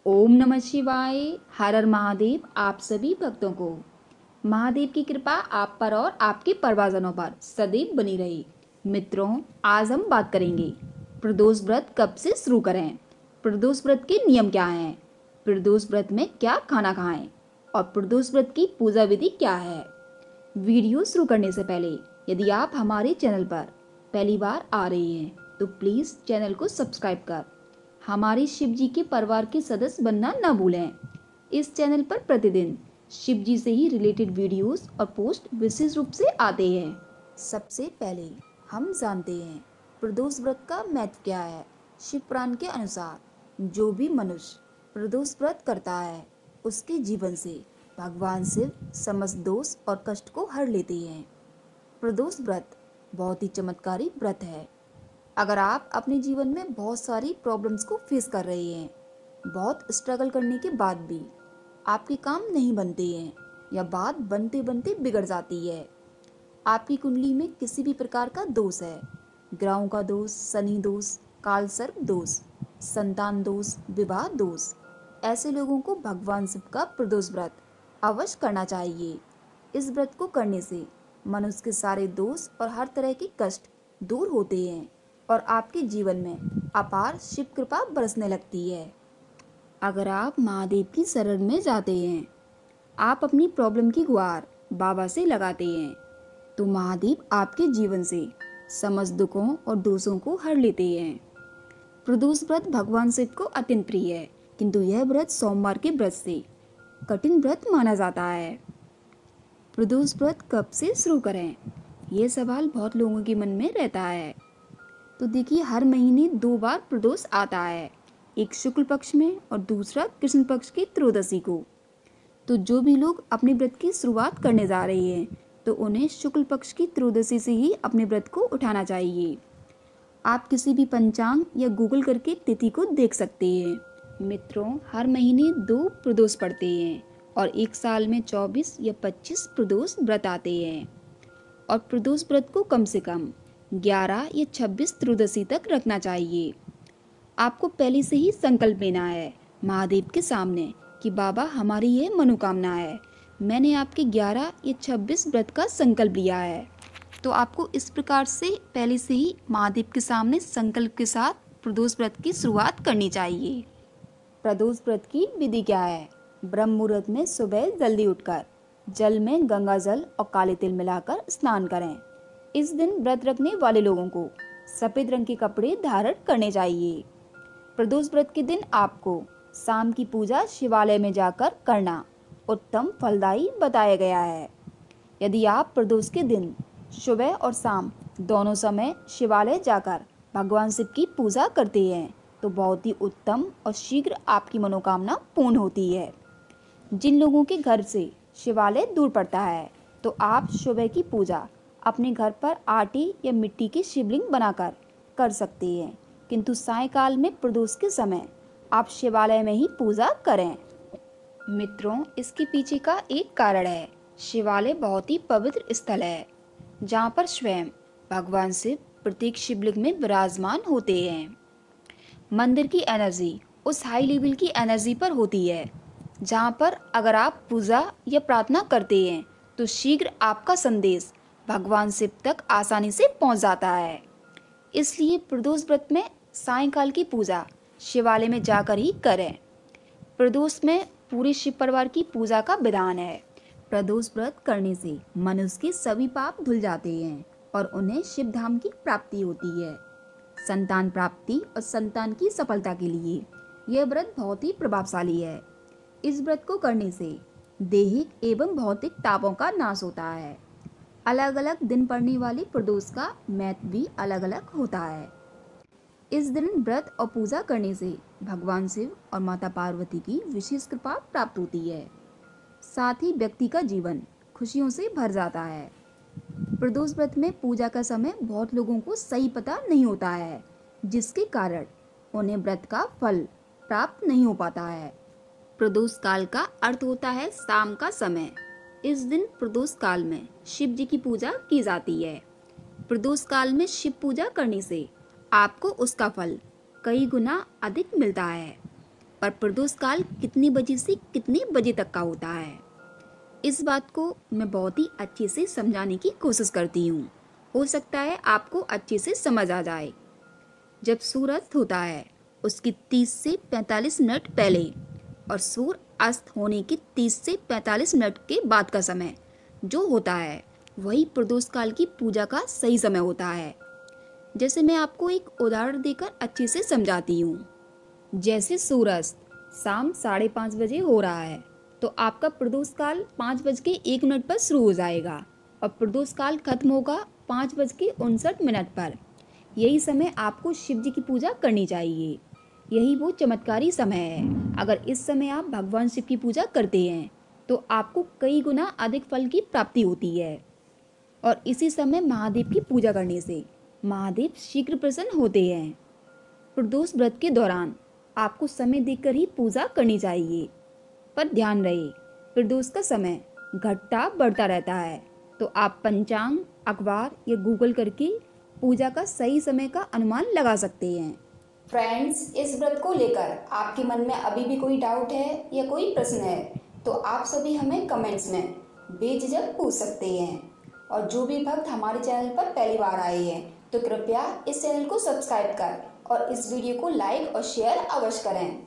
ओम नमः शिवाय। हर हर महादेव। आप सभी भक्तों को महादेव की कृपा आप पर और आपके परिवारजनों पर सदैव बनी रही। मित्रों, आज हम बात करेंगे प्रदोष व्रत कब से शुरू करें, प्रदोष व्रत के नियम क्या हैं, प्रदोष व्रत में क्या खाना खाएं और प्रदोष व्रत की पूजा विधि क्या है। वीडियो शुरू करने से पहले यदि आप हमारे चैनल पर पहली बार आ रहे हैं तो प्लीज़ चैनल को सब्सक्राइब कर हमारे शिव जी के परिवार के सदस्य बनना न भूलें। इस चैनल पर प्रतिदिन शिव जी से ही रिलेटेड वीडियोस और पोस्ट विशेष रूप से आते हैं। सबसे पहले हम जानते हैं प्रदोष व्रत का महत्व क्या है। शिव पुराण के अनुसार जो भी मनुष्य प्रदोष व्रत करता है उसके जीवन से भगवान शिव समस्त दोष और कष्ट को हर लेते हैं। प्रदोष व्रत बहुत ही चमत्कारी व्रत है। अगर आप अपने जीवन में बहुत सारी प्रॉब्लम्स को फेस कर रहे हैं, बहुत स्ट्रगल करने के बाद भी आपके काम नहीं बनते हैं या बात बनते बनते बिगड़ जाती है, आपकी कुंडली में किसी भी प्रकार का दोष है, ग्रहों का दोष, शनि दोष, काल सर्प दोष, संतान दोष, विवाह दोष, ऐसे लोगों को भगवान शिव का प्रदोष व्रत अवश्य करना चाहिए। इस व्रत को करने से मनुष्य के सारे दोष और हर तरह के कष्ट दूर होते हैं और आपके जीवन में अपार शिव कृपा बरसने लगती है। अगर आप महादेव की शरण में जाते हैं, आप अपनी प्रॉब्लम की गुहार बाबा से लगाते हैं, तो महादेव आपके जीवन से समस्त दुखों और दोषों को हर लेते हैं। प्रदोष व्रत भगवान शिव को अत्यंत प्रिय है, किंतु यह व्रत सोमवार के व्रत से कठिन व्रत माना जाता है। प्रदोष व्रत कब से शुरू करें, यह सवाल बहुत लोगों के मन में रहता है। तो देखिए, हर महीने 2 बार प्रदोष आता है, एक शुक्ल पक्ष में और दूसरा कृष्ण पक्ष की त्रयोदशी को। तो जो भी लोग अपने व्रत की शुरुआत करने जा रहे हैं तो उन्हें शुक्ल पक्ष की त्रयोदशी से ही अपने व्रत को उठाना चाहिए। आप किसी भी पंचांग या गूगल करके तिथि को देख सकते हैं। मित्रों, हर महीने 2 प्रदोष पड़ते हैं और एक साल में 24 या 25 प्रदोष व्रत आते हैं और प्रदोष व्रत को कम से कम 11 या 26 त्रयोदशी तक रखना चाहिए। आपको पहले से ही संकल्प लेना है महादेव के सामने कि बाबा, हमारी यह मनोकामना है, मैंने आपके 11 या 26 व्रत का संकल्प लिया है। तो आपको इस प्रकार से पहले से ही महादेव के सामने संकल्प के साथ प्रदोष व्रत की शुरुआत करनी चाहिए। प्रदोष व्रत की विधि क्या है। ब्रह्म मुहूर्त में सुबह जल्दी उठकर जल में गंगा जल और काले तिल मिलाकर स्नान करें। इस दिन व्रत रखने वाले लोगों को सफेद रंग के कपड़े धारण करने चाहिए। प्रदोष व्रत के दिन आपको शाम की पूजा शिवालय में जाकर करना उत्तम फलदायी बताया गया है। यदि आप प्रदोष के दिन सुबह और शाम दोनों समय शिवालय जाकर भगवान शिव की पूजा करते हैं तो बहुत ही उत्तम और शीघ्र आपकी मनोकामना पूर्ण होती है। जिन लोगों के घर से शिवालय दूर पड़ता है तो आप सुबह की पूजा अपने घर पर आटे या मिट्टी के शिवलिंग बनाकर कर सकते हैं, किंतु सायंकाल में प्रदोष के समय आप शिवालय में ही पूजा करें। मित्रों, इसके पीछे का एक कारण है। शिवालय बहुत ही पवित्र स्थल है जहाँ पर स्वयं भगवान शिव प्रत्येक शिवलिंग में विराजमान होते हैं। मंदिर की एनर्जी उस हाई लेवल की एनर्जी पर होती है जहाँ पर अगर आप पूजा या प्रार्थना करते हैं तो शीघ्र आपका संदेश भगवान शिव तक आसानी से पहुँच जाता है। इसलिए प्रदोष व्रत में सायंकाल की पूजा शिवालय में जाकर ही करें। प्रदोष में पूरे शिव परिवार की पूजा का विधान है। प्रदोष व्रत करने से मनुष्य के सभी पाप धुल जाते हैं और उन्हें शिव धाम की प्राप्ति होती है। संतान प्राप्ति और संतान की सफलता के लिए यह व्रत बहुत ही प्रभावशाली है। इस व्रत को करने से दैहिक एवं भौतिक तापों का नाश होता है। अलग अलग दिन पड़ने वाले प्रदोष का महत्व भी अलग अलग होता है। इस दिन व्रत और पूजा करने से भगवान शिव और माता पार्वती की विशेष कृपा प्राप्त होती है। साथ ही व्यक्ति का जीवन खुशियों से भर जाता है। प्रदोष व्रत में पूजा का समय बहुत लोगों को सही पता नहीं होता है, जिसके कारण उन्हें व्रत का फल प्राप्त नहीं हो पाता है। प्रदोष काल का अर्थ होता है शाम का समय। इस दिन प्रदोष काल में शिव जी की पूजा की जाती है। प्रदोष काल में शिव पूजा करने से आपको उसका फल कई गुना अधिक मिलता है। पर प्रदोष काल कितने बजे से कितने बजे तक का होता है। इस बात को मैं बहुत ही अच्छे से समझाने की कोशिश करती हूँ। हो सकता है आपको अच्छे से समझ आ जाए। जब सूर्यास्त होता है उसकी 30 से 45 मिनट पहले और सूर्य अस्त होने के 30 से 45 मिनट के बाद का समय जो होता है वही प्रदोष काल की पूजा का सही समय होता है। जैसे मैं आपको एक उदाहरण देकर अच्छे से समझाती हूँ। जैसे सूर्यास्त शाम 5:30 बजे हो रहा है तो आपका प्रदोष काल 5:01 पर शुरू हो जाएगा और प्रदोष काल खत्म होगा 5:59 पर। यही समय आपको शिव जी की पूजा करनी चाहिए। यही वो चमत्कारी समय है। अगर इस समय आप भगवान शिव की पूजा करते हैं तो आपको कई गुना अधिक फल की प्राप्ति होती है। और इसी समय महादेव की पूजा करने से महादेव शीघ्र प्रसन्न होते हैं। प्रदोष व्रत के दौरान आपको समय देखकर ही पूजा करनी चाहिए, पर ध्यान रहे प्रदोष का समय घटता बढ़ता रहता है, तो आप पंचांग, अखबार या गूगल करके पूजा का सही समय का अनुमान लगा सकते हैं। फ्रेंड्स, इस व्रत को लेकर आपके मन में अभी भी कोई डाउट है या कोई प्रश्न है तो आप सभी हमें कमेंट्स में बेझिझक पूछ सकते हैं। और जो भी भक्त हमारे चैनल पर पहली बार आए हैं तो कृपया इस चैनल को सब्सक्राइब कर और इस वीडियो को लाइक और शेयर अवश्य करें।